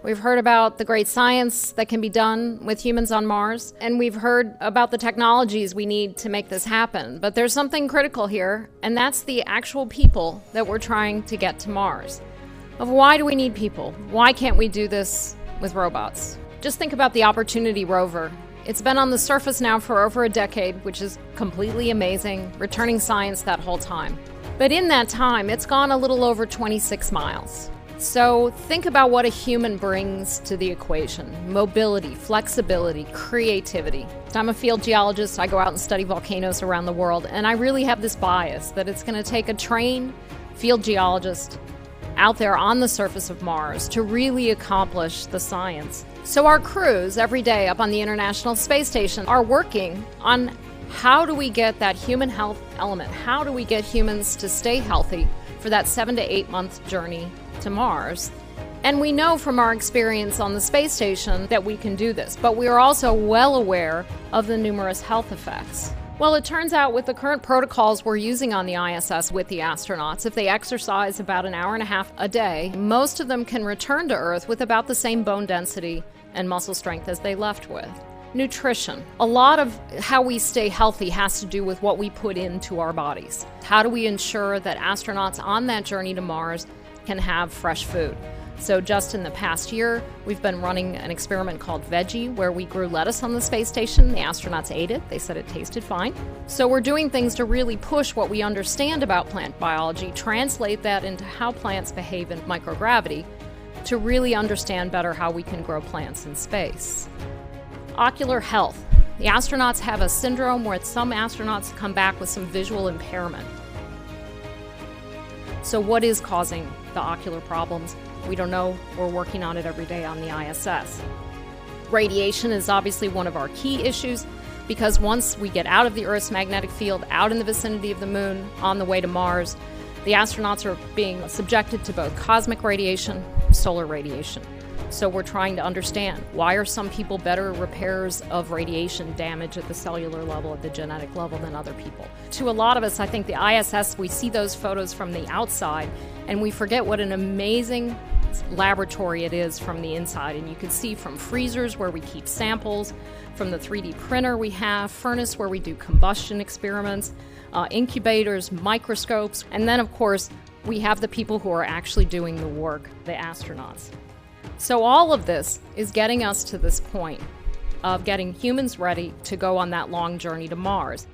We've heard about the great science that can be done with humans on Mars, and we've heard about the technologies we need to make this happen. But there's something critical here, and that's the actual people that we're trying to get to Mars. Of why do we need people? Why can't we do this with robots? Just think about the Opportunity rover. It's been on the surface now for over a decade, which is completely amazing, returning science that whole time. But in that time, it's gone a little over 26 miles. So think about what a human brings to the equation. Mobility, flexibility, creativity. I'm a field geologist. I go out and study volcanoes around the world, and I really have this bias that it's going to take a trained field geologist out there on the surface of Mars to really accomplish the science. So our crews every day up on the International Space Station are working on how do we get that human health element? How do we get humans to stay healthy for that 7 to 8 month journey to Mars? And we know from our experience on the space station that we can do this, but we are also well aware of the numerous health effects. Well, it turns out with the current protocols we're using on the ISS with the astronauts, if they exercise about an hour and a half a day, most of them can return to Earth with about the same bone density and muscle strength as they left with. Nutrition. A lot of how we stay healthy has to do with what we put into our bodies. How do we ensure that astronauts on that journey to Mars can have fresh food? So just in the past year, we've been running an experiment called Veggie, where we grew lettuce on the space station. The astronauts ate it. They said it tasted fine. So we're doing things to really push what we understand about plant biology, translate that into how plants behave in microgravity, to really understand better how we can grow plants in space. Ocular health. The astronauts have a syndrome where some astronauts come back with some visual impairment. So what is causing the ocular problems? We don't know. We're working on it every day on the ISS. Radiation is obviously one of our key issues because once we get out of the Earth's magnetic field, out in the vicinity of the moon, on the way to Mars, the astronauts are being subjected to both cosmic radiation, solar radiation. So we're trying to understand, why are some people better repairers of radiation damage at the cellular level, at the genetic level, than other people? To a lot of us, I think the ISS, we see those photos from the outside, and we forget what an amazing laboratory it is from the inside. And you can see from freezers where we keep samples, from the 3D printer we have, furnace where we do combustion experiments, incubators, microscopes, and then of course, we have the people who are actually doing the work, the astronauts. So all of this is getting us to this point of getting humans ready to go on that long journey to Mars.